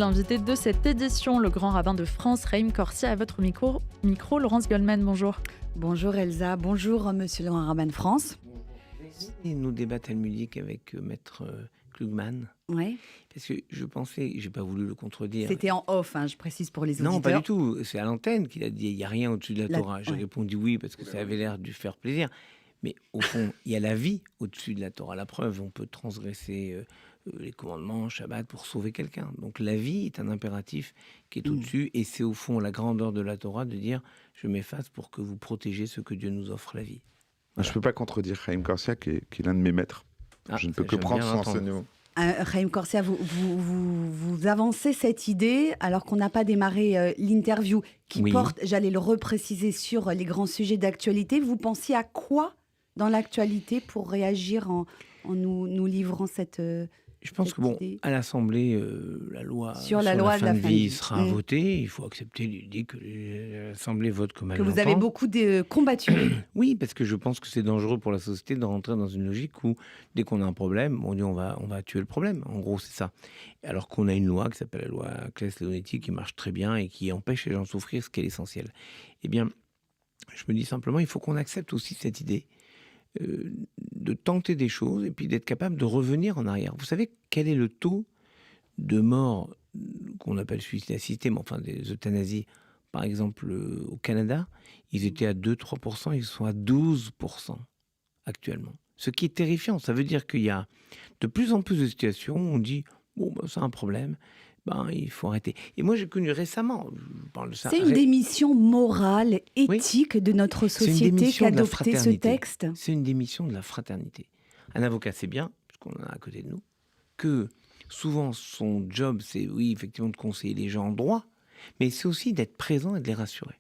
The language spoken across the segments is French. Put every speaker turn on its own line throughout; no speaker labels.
L'invité de cette édition, le grand rabbin de France, Raïm Corsia, à votre micro, Laurence Goldman, bonjour.
Bonjour Elsa, bonjour Monsieur le grand rabbin de France.
Et nous débat talmudique avec Maître Klugman.
Oui.
Parce que je pensais, j'ai pas voulu le contredire.
C'était en off, je précise pour les auditeurs.
Non, pas du tout. C'est à l'antenne qu'il a dit il n'y a rien au-dessus de la Torah. J'ai répondu oui parce que ça avait l'air de lui faire plaisir. Mais au fond, il y a la vie au-dessus de la Torah. La preuve, on peut transgresser les commandements, Shabbat, pour sauver quelqu'un. Donc la vie est un impératif qui est au-dessus. Et c'est au fond la grandeur de la Torah de dire je m'efface pour que vous protégiez ce que Dieu nous offre, la vie.
Voilà. Je ne peux pas contredire Raïm Corsia, qui est l'un de mes maîtres. Je ne peux que prendre son enseignement.
Raïm Corsia, vous avancez cette idée alors qu'on n'a pas démarré l'interview qui porte, j'allais le repréciser, sur les grands sujets d'actualité. Vous pensiez à quoi dans l'actualité pour réagir en nous livrant cette
Je pense que à l'Assemblée, la loi
sur la loi de la fin de vie
sera votée. Il faut accepter l'idée que l'Assemblée vote comme elle l'entend.
Que vous avez beaucoup combattu.
Oui, parce que je pense que c'est dangereux pour la société de rentrer dans une logique où, dès qu'on a un problème, on dit on va tuer le problème. En gros, c'est ça. Alors qu'on a une loi qui s'appelle la loi Claes-Leonetti qui marche très bien et qui empêche les gens de souffrir, ce qui est l'essentiel. Eh bien, je me dis simplement, il faut qu'on accepte aussi cette idée de tenter des choses et puis d'être capable de revenir en arrière. Vous savez quel est le taux de morts qu'on appelle suicide assisté, mais enfin des euthanasies, par exemple au Canada, ils étaient à 2-3%, ils sont à 12% actuellement. Ce qui est terrifiant, ça veut dire qu'il y a de plus en plus de situations où on dit c'est un problème, il faut arrêter. Et moi, j'ai connu récemment, je parle de ça.
C'est une démission morale, éthique de notre société qu'a adopté ce texte.
C'est une démission de la fraternité. Un avocat, c'est bien, puisqu'on en a à côté de nous, que souvent son job, c'est effectivement de conseiller les gens en droit, mais c'est aussi d'être présent et de les rassurer.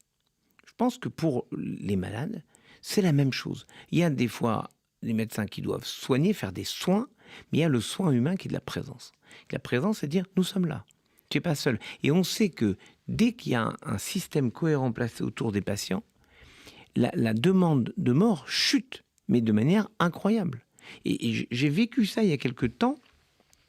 Je pense que pour les malades, c'est la même chose. Il y a des fois des médecins qui doivent soigner, faire des soins, mais il y a le soin humain qui est de la présence. La présence, c'est dire nous sommes là. Tu n'es pas seul. Et on sait que dès qu'il y a un système cohérent placé autour des patients, la demande de mort chute, mais de manière incroyable. Et j'ai vécu ça il y a quelque temps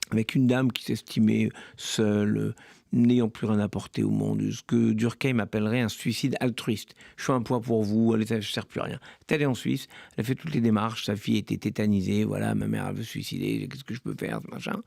avec une dame qui s'estimait seule, n'ayant plus rien apporté au monde, ce que Durkheim appellerait un suicide altruiste. Je suis un poids pour vous, allez, ça ne sert plus à rien. Elle est allée en Suisse, elle a fait toutes les démarches, sa fille était tétanisée, voilà, ma mère elle veut se suicider, qu'est-ce que je peux faire, machin.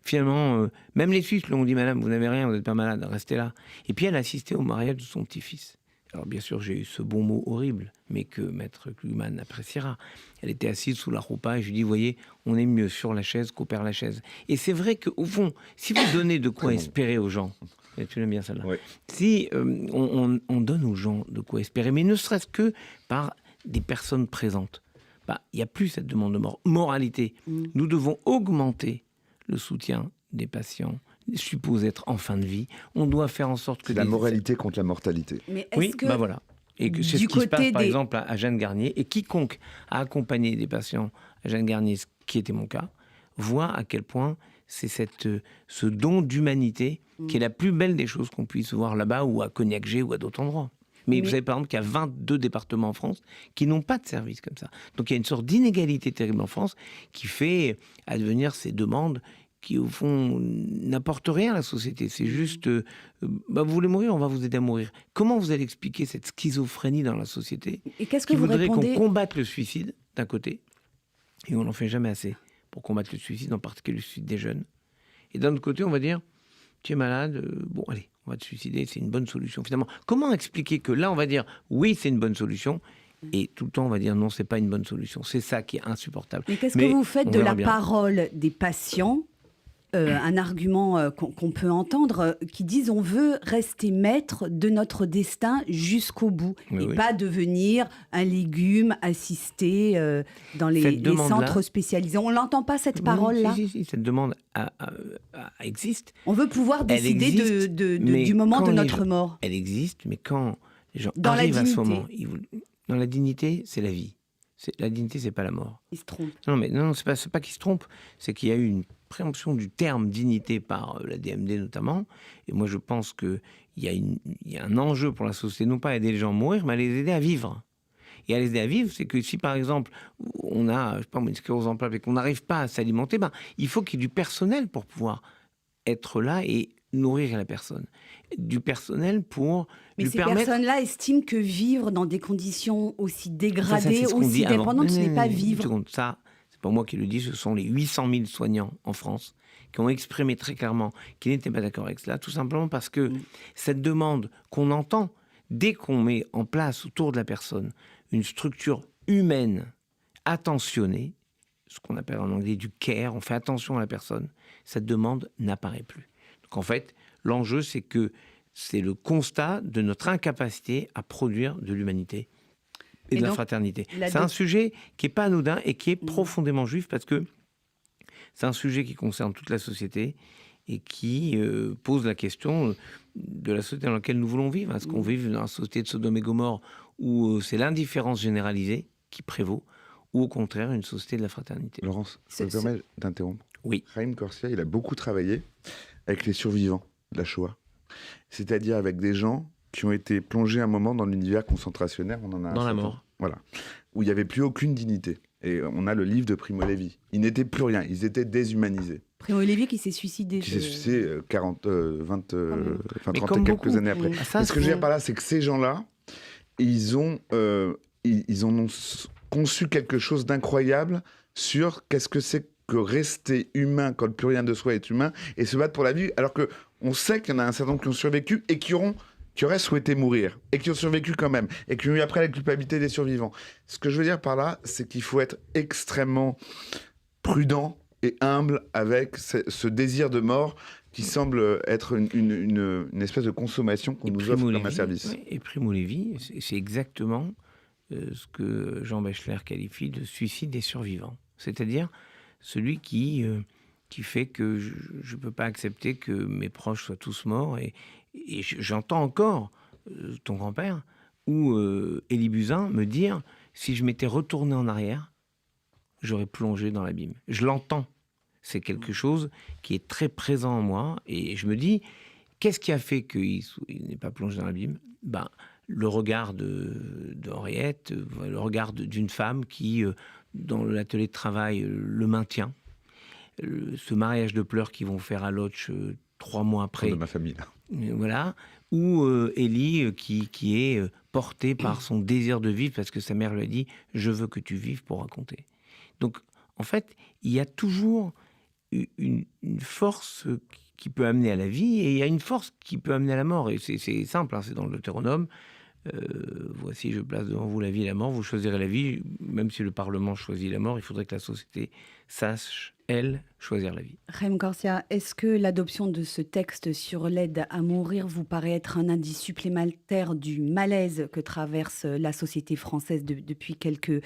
Finalement, même les Suisses lui ont dit, madame, vous n'avez rien, vous n'êtes pas malade, restez là. Et puis elle a assisté au mariage de son petit-fils. Alors bien sûr, j'ai eu ce bon mot horrible, mais que Maître Klugman appréciera. Elle était assise sous la roupa et je lui dis, voyez, on est mieux sur la chaise qu'au Père Lachaise. Et c'est vrai qu'au fond, si vous donnez de quoi espérer aux gens, et tu l'aimes bien celle-là, si on donne aux gens de quoi espérer, mais ne serait-ce que par des personnes présentes, il n'y a plus cette demande de moralité. Nous devons augmenter le soutien des patients supposés être en fin de vie. On doit faire en sorte que...
La moralité contre la mortalité.
Mais est-ce que
voilà. Et que c'est ce qui se passe, par exemple, à Jeanne Garnier. Et quiconque a accompagné des patients à Jeanne Garnier, ce qui était mon cas, voit à quel point c'est ce don d'humanité qui est la plus belle des choses qu'on puisse voir là-bas ou à Cognac-G ou à d'autres endroits. Mais vous savez, par exemple, qu'il y a 22 départements en France qui n'ont pas de service comme ça. Donc il y a une sorte d'inégalité terrible en France qui fait advenir ces demandes qui, au fond, n'apportent rien à la société. C'est juste, vous voulez mourir, on va vous aider à mourir. Comment vous allez expliquer cette schizophrénie dans la société?
Et qu'est-ce que vous
voudrait
répondez?
Qu'on combatte le suicide, d'un côté, et on n'en fait jamais assez pour combattre le suicide, en particulier le suicide des jeunes. Et d'un autre côté, on va dire, tu es malade, allez, on va te suicider, c'est une bonne solution. Finalement, comment expliquer que là, on va dire, oui, c'est une bonne solution, et tout le temps, on va dire, non, c'est pas une bonne solution. C'est ça qui est insupportable.
Mais qu'est-ce que vous faites de la parole des patients, un argument qu'on peut entendre, qui disent on veut rester maître de notre destin jusqu'au bout, pas devenir un légume assisté dans les centres spécialisés. On l'entend pas, cette parole-là?
Si, cette demande existe.
On veut pouvoir décider du moment de notre mort.
Elle existe, mais quand les gens arrivent à ce moment, dans la dignité, c'est la vie. La dignité, c'est pas la mort.
Ils se trompent.
Non, c'est pas qu'ils se trompent, c'est qu'il y a eu une préemption du terme dignité par la DMD notamment. Et moi, je pense qu'il y a un enjeu pour la société, non pas aider les gens à mourir, mais à les aider à vivre. Et à les aider à vivre, c'est que si par exemple, on a, je sais pas, une sclérose en plaques et qu'on n'arrive pas à s'alimenter, il faut qu'il y ait du personnel pour pouvoir être là et nourrir la personne. Du personnel pour
Mais
lui
ces
permettre...
personnes-là estiment que vivre dans des conditions aussi dégradées, aussi dépendantes, ce n'est pas vivre.
Ça, c'est pas moi qui le dis, ce sont les 800 000 soignants en France qui ont exprimé très clairement qu'ils n'étaient pas d'accord avec cela, tout simplement parce que cette demande qu'on entend, dès qu'on met en place autour de la personne une structure humaine, attentionnée, ce qu'on appelle en anglais du care, on fait attention à la personne, cette demande n'apparaît plus. Donc en fait, l'enjeu, c'est que c'est le constat de notre incapacité à produire de l'humanité et de la fraternité. C'est un sujet qui n'est pas anodin et qui est profondément juif parce que c'est un sujet qui concerne toute la société et qui pose la question de la société dans laquelle nous voulons vivre. Est-ce qu'on vit dans la société de Sodome et Gomorrhe où c'est l'indifférence généralisée qui prévaut ou au contraire une société de la fraternité?
Laurence, ça me permet d'interrompre.
Oui.
Haïm Corsia, il a beaucoup travaillé avec les survivants de la Shoah. C'est-à-dire avec des gens qui ont été plongés un moment dans l'univers concentrationnaire. On en a
dans la mort.
Voilà. Où il n'y avait plus aucune dignité. Et on a le livre de Primo Levi. Ils n'étaient plus rien. Ils étaient déshumanisés.
Primo Levi qui s'est suicidé.
Qui s'est suicidé 30 et quelques années après. Ce que je veux dire par là, c'est que ces gens-là, ils en ont conçu quelque chose d'incroyable sur qu'est-ce que c'est que rester humain quand plus rien de soi est humain et se battre pour la vie, alors qu'on sait qu'il y en a un certain nombre qui ont survécu et qui auraient souhaité mourir et qui ont survécu quand même et qui ont eu après la culpabilité des survivants. Ce que je veux dire par là, c'est qu'il faut être extrêmement prudent et humble avec ce désir de mort qui semble être une espèce de consommation qu'on nous offre comme un service.
Oui, et Primo Levi, c'est exactement ce que Jean Bachelet qualifie de suicide des survivants. C'est-à-dire celui qui fait que je ne peux pas accepter que mes proches soient tous morts. Et j'entends encore ton grand-père ou Élie Buzyn me dire si je m'étais retourné en arrière, j'aurais plongé dans l'abîme. Je l'entends. C'est quelque chose qui est très présent en moi. Et je me dis, qu'est-ce qui a fait qu'il n'est pas plongé dans l'abîme ? Le regard d'Henriette, le regard d'une femme qui, dans l'atelier de travail, le maintient. Ce mariage de pleurs qu'ils vont faire à Lodz 3 mois après.
De ma famille, là.
Voilà. Ou Élie qui est portée par son désir de vivre parce que sa mère lui a dit « Je veux que tu vives pour raconter ». Donc, en fait, il y a toujours une force qui peut amener à la vie et il y a une force qui peut amener à la mort. Et c'est simple, c'est dans le Deutéronome. Voici, je place devant vous la vie et la mort. Vous choisirez la vie, même si le Parlement choisit la mort. Il faudrait que la société sache, elle, choisir la vie.
Haïm Corsia, est-ce que l'adoption de ce texte sur l'aide à mourir vous paraît être un indice supplémentaire du malaise que traverse la société française depuis quelques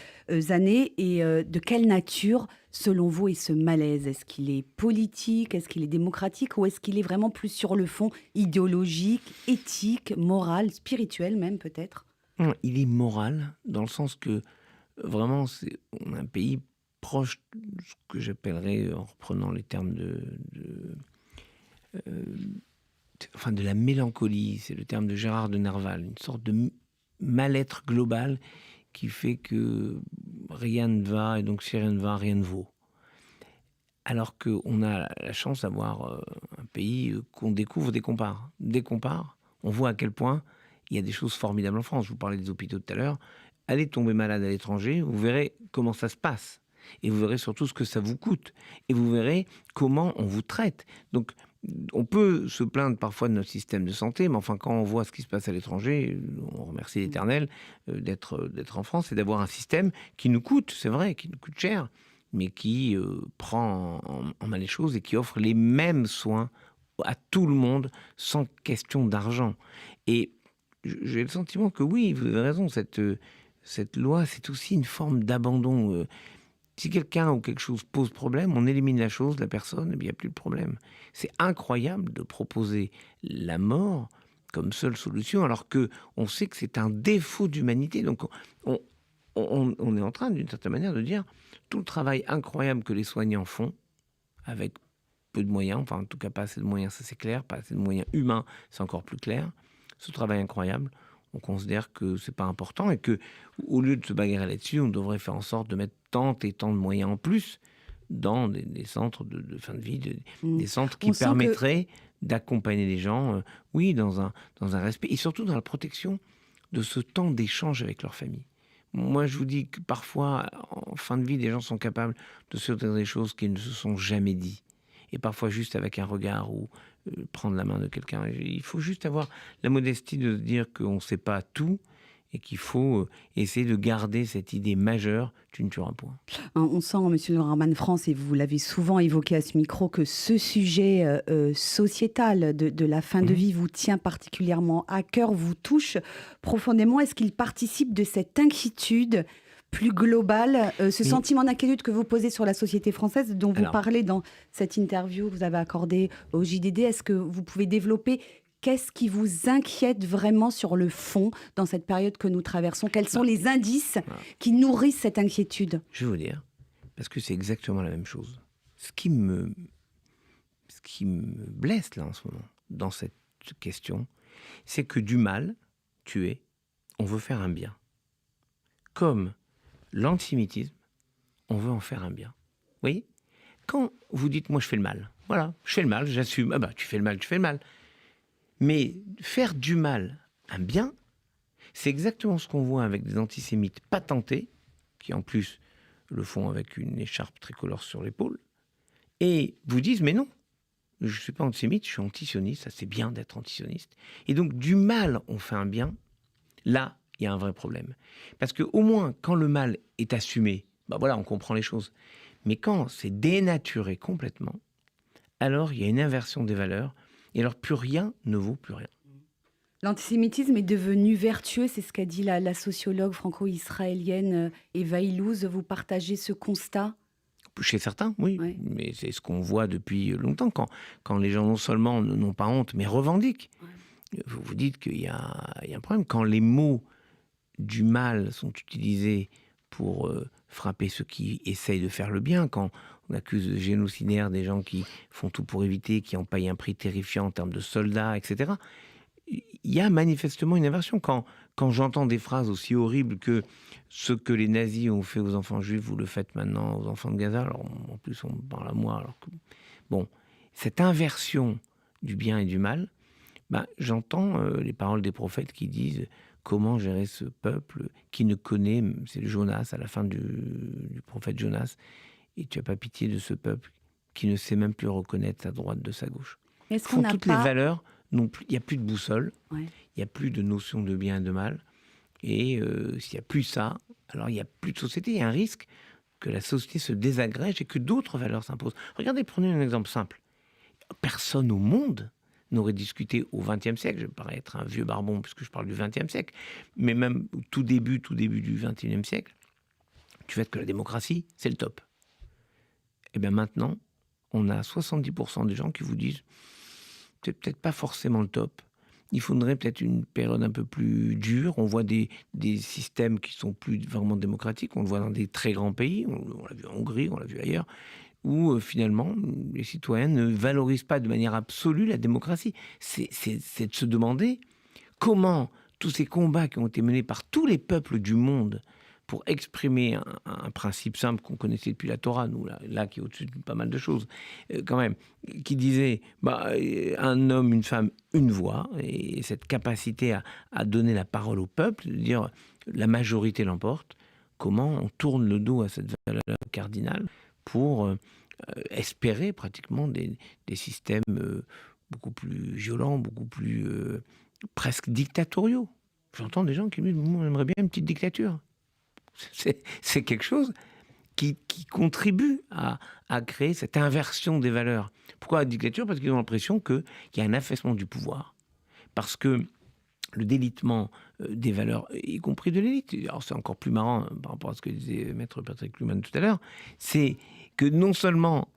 années ? Et de quelle nature, selon vous, est ce malaise ? Est-ce qu'il est politique ? Est-ce qu'il est démocratique ? Ou est-ce qu'il est vraiment plus sur le fond idéologique, éthique, moral, spirituel même peut-être ?
Il est moral, dans le sens que vraiment, on a un pays proche de ce que j'appellerais, en reprenant les termes de la mélancolie, c'est le terme de Gérard de Nerval, une sorte de mal-être global qui fait que rien ne va, et donc si rien ne va, rien ne vaut. Alors qu'on a la chance d'avoir un pays qu'on découvre dès qu'on part. Dès qu'on part, on voit à quel point il y a des choses formidables en France. Je vous parlais des hôpitaux tout à l'heure. Allez tomber malade à l'étranger, vous verrez comment ça se passe. Et vous verrez surtout ce que ça vous coûte. Et vous verrez comment on vous traite. Donc, on peut se plaindre parfois de notre système de santé, mais enfin, quand on voit ce qui se passe à l'étranger, on remercie l'Éternel d'être en France et d'avoir un système qui nous coûte, c'est vrai, qui nous coûte cher, mais qui prend en main les choses et qui offre les mêmes soins à tout le monde sans question d'argent. Et j'ai le sentiment que oui, vous avez raison, cette loi, c'est aussi une forme d'abandon. Si quelqu'un ou quelque chose pose problème, on élimine la chose, la personne, et bien il n'y a plus de problème. C'est incroyable de proposer la mort comme seule solution, alors qu'on sait que c'est un défaut d'humanité. Donc on est en train, d'une certaine manière, de dire tout le travail incroyable que les soignants font, avec peu de moyens, enfin en tout cas pas assez de moyens, ça c'est clair, pas assez de moyens humains, c'est encore plus clair. Ce travail incroyable, on considère que c'est pas important et que, au lieu de se bagarrer là-dessus, on devrait faire en sorte de mettre tant et tant de moyens en plus dans des centres de fin de vie, des centres qui permettraient d'accompagner les gens, oui, dans un respect, et surtout dans la protection de ce temps d'échange avec leur famille. Moi, je vous dis que parfois, en fin de vie, des gens sont capables de se dire des choses qu'ils ne se sont jamais dit. Et parfois juste avec un regard ou prendre la main de quelqu'un. Il faut juste avoir la modestie de se dire qu'on ne sait pas tout et qu'il faut essayer de garder cette idée majeure, tu ne tueras point.
On sent, Monsieur le Grand-Rabbin de France, et vous l'avez souvent évoqué à ce micro, que ce sujet sociétal de la fin de vie vous tient particulièrement à cœur, vous touche profondément. Est-ce qu'il participe de cette inquiétude plus globale, ce sentiment d'inquiétude que vous posez sur la société française, dont vous parlez dans cette interview que vous avez accordée au JDD? Est-ce que vous pouvez développer? Qu'est-ce qui vous inquiète vraiment sur le fond dans cette période que nous traversons? Quels sont les indices qui nourrissent cette inquiétude?
Je vais vous dire, parce que c'est exactement la même chose. Ce qui me blesse là en ce moment, dans cette question, c'est que du mal, tuer, on veut faire un bien. Comme l'antisémitisme, on veut en faire un bien. Vous voyez? Quand vous dites, moi je fais le mal, voilà, je fais le mal, j'assume, tu fais le mal, tu fais le mal. Mais faire du mal un bien, c'est exactement ce qu'on voit avec des antisémites patentés, qui en plus le font avec une écharpe tricolore sur l'épaule, et vous disent, mais non, je ne suis pas antisémite, je suis antisioniste, ça c'est bien d'être antisioniste. Et donc du mal, on fait un bien, là, il y a un vrai problème. Parce qu'au moins, quand le mal est assumé, voilà, on comprend les choses. Mais quand c'est dénaturé complètement, alors il y a une inversion des valeurs, et alors plus rien ne vaut plus rien.
L'antisémitisme est devenu vertueux, c'est ce qu'a dit la sociologue franco-israélienne Eva Illouz. Vous partagez ce constat?
Chez certains, oui. Mais c'est ce qu'on voit depuis longtemps. Quand les gens non seulement n'ont pas honte, mais revendiquent. Vous vous dites qu'il y a un problème. Quand les mots du mal sont utilisés pour frapper ceux qui essayent de faire le bien, quand on accuse de génocidaires des gens qui font tout pour éviter, qui en payent un prix terrifiant en termes de soldats, etc. Il y a manifestement une inversion. Quand j'entends des phrases aussi horribles que ce que les nazis ont fait aux enfants juifs, vous le faites maintenant aux enfants de Gaza, alors en plus on parle à moi. Alors que, cette inversion du bien et du mal, j'entends les paroles des prophètes qui disent comment gérer ce peuple qui ne connaît, c'est le Jonas, à la fin du prophète Jonas, et tu n'as pas pitié de ce peuple qui ne sait même plus reconnaître sa droite de sa gauche.
Est-ce qu'on a
toutes les valeurs, il n'y a plus de boussole, il n'y a plus de notion de bien et de mal, et s'il n'y a plus ça, alors il n'y a plus de société. Il y a un risque que la société se désagrège et que d'autres valeurs s'imposent. Regardez, prenez un exemple simple. Personne au monde n'aurait discuté au XXe siècle, je parais être un vieux barbon puisque je parle du XXe siècle, mais même au tout début du XXIe siècle, du fait que la démocratie, c'est le top. Et bien maintenant, on a 70% des gens qui vous disent c'est peut-être pas forcément le top. Il faudrait peut-être une période un peu plus dure. On voit des systèmes qui sont plus vraiment démocratiques. On le voit dans des très grands pays. On l'a vu en Hongrie, on l'a vu ailleurs, où finalement les citoyens ne valorisent pas de manière absolue la démocratie. C'est de se demander comment tous ces combats qui ont été menés par tous les peuples du monde pour exprimer un principe simple qu'on connaissait depuis la Torah, nous, là qui est au-dessus de pas mal de choses, quand même, qui disait un homme, une femme, une voix, et cette capacité à donner la parole au peuple, de dire la majorité l'emporte, comment on tourne le dos à cette valeur cardinale pour espérer pratiquement des systèmes beaucoup plus violents, beaucoup plus presque dictatoriaux. J'entends des gens qui me disent on aimerait bien une petite dictature. C'est quelque chose qui contribue à créer cette inversion des valeurs. Pourquoi la dictature? Parce qu'ils ont l'impression qu'il y a un affaissement du pouvoir. Parce que le délitement des valeurs, y compris de l'élite, alors c'est encore plus marrant par rapport à ce que disait Maître Patrick Luhmann tout à l'heure, c'est que non seulement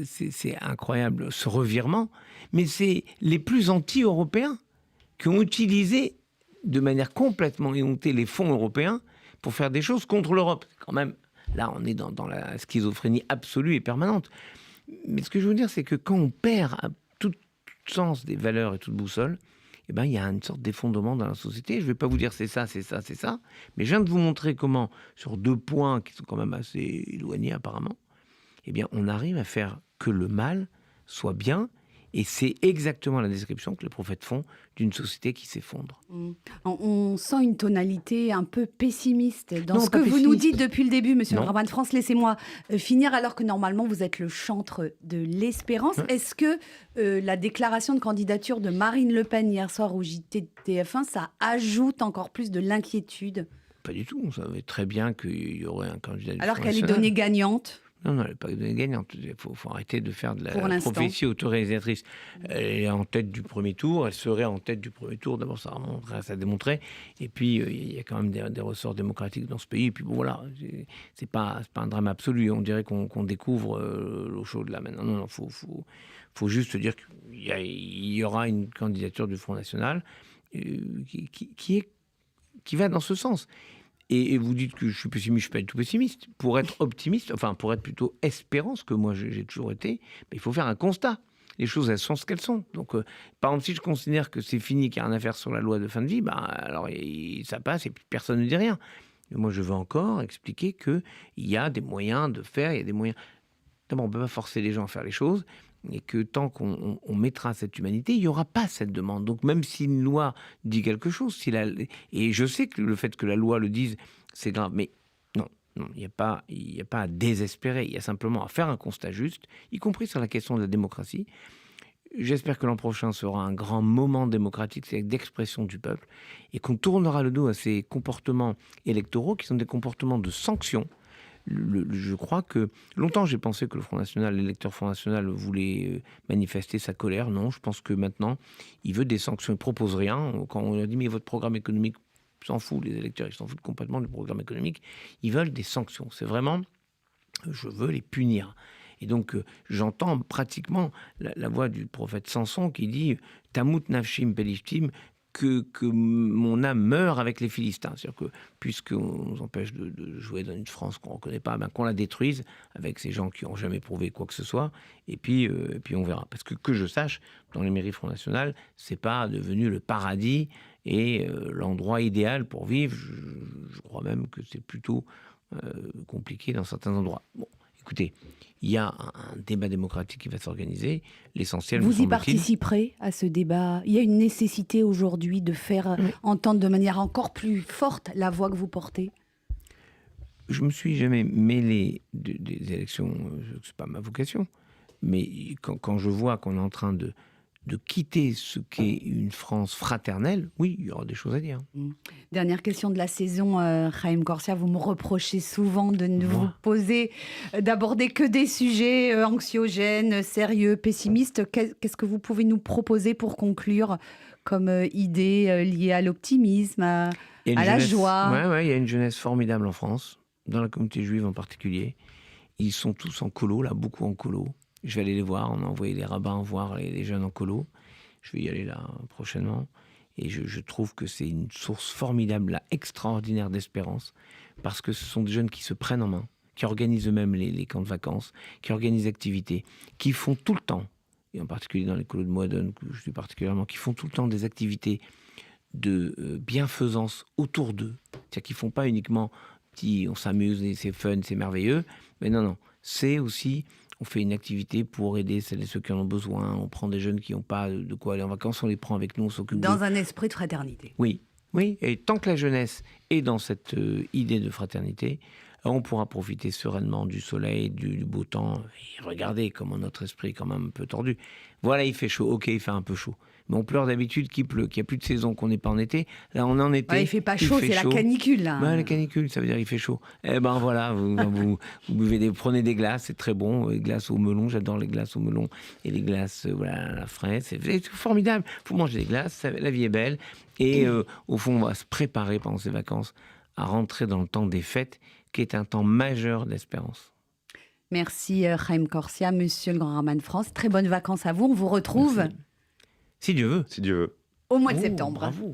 c'est incroyable ce revirement, mais c'est les plus anti-européens qui ont utilisé de manière complètement éhontée les fonds européens pour faire des choses contre l'Europe. Quand même, là, on est dans la schizophrénie absolue et permanente. Mais ce que je veux dire, c'est que quand on perd tout sens des valeurs et toute boussole, il y a une sorte d'effondrement dans la société. Je ne vais pas vous dire c'est ça, mais je viens de vous montrer comment, sur 2 points qui sont quand même assez éloignés apparemment, on arrive à faire que le mal soit bien Et c'est exactement la description que les prophètes font d'une société qui s'effondre.
On sent une tonalité un peu pessimiste dans ce que vous nous dites depuis le début, monsieur le rabbin de France. Laissez-moi finir, alors que normalement vous êtes le chantre de l'espérance. Est-ce que la déclaration de candidature de Marine Le Pen hier soir au JT de TF1, ça ajoute encore plus de l'inquiétude?
Pas du tout. On savait très bien qu'il y aurait un candidat du Front
Alors qu'elle est
National.
donnée gagnante.
Non, elle n'est pas gagnante. Il faut arrêter de faire de la prophétie autoréalisatrice. Elle est en tête du premier tour. Elle serait en tête du premier tour. D'abord, ça démontrait. Et puis, il y a quand même des ressorts démocratiques dans ce pays. Et puis, bon, voilà, c'est pas un drame absolu. On dirait qu'on découvre l'eau chaude là maintenant. Non, faut juste dire qu'il y aura une candidature du Front National qui va dans ce sens. Et vous dites que je suis pessimiste, je ne suis pas du tout pessimiste. Pour être optimiste, enfin pour être plutôt espérant, ce que moi j'ai toujours été, il faut faire un constat. Les choses, elles sont ce qu'elles sont. Donc, par exemple, si je considère que c'est fini, qu'il n'y a rien à faire sur la loi de fin de vie, alors ça passe et puis personne ne dit rien. Mais moi, je veux encore expliquer qu'il y a des moyens de faire, il y a des moyens... D'abord, on ne peut pas forcer les gens à faire les choses, et que tant qu'on mettra cette humanité, il n'y aura pas cette demande. Donc même si une loi dit quelque chose, et je sais que le fait que la loi le dise, c'est grave, mais non, il n'y a pas à désespérer, il y a simplement à faire un constat juste, y compris sur la question de la démocratie. J'espère que l'an prochain sera un grand moment démocratique, c'est d'expression du peuple, et qu'on tournera le dos à ces comportements électoraux qui sont des comportements de sanction. Je crois que longtemps j'ai pensé que le Front National, l'électeur Front National voulait manifester sa colère. Non, je pense que maintenant il veut des sanctions. Il ne propose rien. Quand on leur dit mais votre programme économique, s'en fout, les électeurs ils s'en foutent complètement du programme économique. Ils veulent des sanctions. C'est vraiment, je veux les punir. Et donc j'entends pratiquement la voix du prophète Samson qui dit Tamut nafshim pelishtim, que mon âme meurt avec les Philistins. C'est-à-dire que, puisqu'on nous empêche de jouer dans une France qu'on ne reconnaît pas, qu'on la détruise avec ces gens qui n'ont jamais prouvé quoi que ce soit, et puis on verra. Parce que je sache, dans les mairies Front National, ce n'est pas devenu le paradis et l'endroit idéal pour vivre. Je crois même que c'est plutôt compliqué dans certains endroits. Bon, écoutez, il y a un débat démocratique qui va s'organiser. L'essentiel,
vous y participerez à ce débat? Il y a une nécessité aujourd'hui de faire entendre de manière encore plus forte la voix que vous portez?
Je me suis jamais mêlé des élections, c'est pas ma vocation. Mais quand je vois qu'on est en train de quitter ce qu'est une France fraternelle, oui, il y aura des choses à dire.
Dernière question de la saison, Haïm Corsia, vous me reprochez souvent de ne vous poser, d'aborder que des sujets anxiogènes, sérieux, pessimistes. Qu'est-ce que vous pouvez nous proposer pour conclure comme idée liée à l'optimisme, à la joie?
Oui, il y a une jeunesse formidable en France, dans la communauté juive en particulier. Ils sont tous en colo, là, beaucoup en colo. Je vais aller les voir, on a envoyé les rabbins voir les jeunes en colo. Je vais y aller là prochainement. Et je trouve que c'est une source formidable, là, extraordinaire d'espérance, parce que ce sont des jeunes qui se prennent en main, qui organisent eux-mêmes les camps de vacances, qui organisent des activités, qui font tout le temps, et en particulier dans les colos de Moadone, que je suis particulièrement, qui font tout le temps des activités de bienfaisance autour d'eux. C'est-à-dire qu'ils ne font pas uniquement on s'amuse, et c'est fun, c'est merveilleux, mais non, c'est aussi... On fait une activité pour aider celles et ceux qui en ont besoin. On prend des jeunes qui n'ont pas de quoi aller en vacances, on les prend avec nous, on s'occupe d'eux.
Dans un esprit de fraternité.
Oui. Et tant que la jeunesse est dans cette idée de fraternité, on pourra profiter sereinement du soleil, du beau temps. Et regardez comment notre esprit est quand même un peu tordu. Voilà, il fait chaud. Ok, il fait un peu chaud. Mais on pleure d'habitude qu'il pleut, qu'il n'y a plus de saison, qu'on n'est pas en été. Là, on est en été.
Ouais, il ne fait pas chaud, c'est chaud. La canicule. Là.
La canicule, ça veut dire qu'il fait chaud. Eh ben voilà, vous prenez des glaces, c'est très bon. Les glaces au melon, j'adore les glaces au melon. Et les glaces à la fraise, c'est formidable. Il faut manger des glaces, la vie est belle. Et au fond, on va se préparer pendant ces vacances à rentrer dans le temps des fêtes, qui est un temps majeur d'espérance.
Merci Haïm Corsia, monsieur le Grand Rabbin de France. Très bonnes vacances à vous. On vous retrouve...
Merci. Si Dieu veut.
Si Dieu veut.
Au mois de septembre.
Bravo.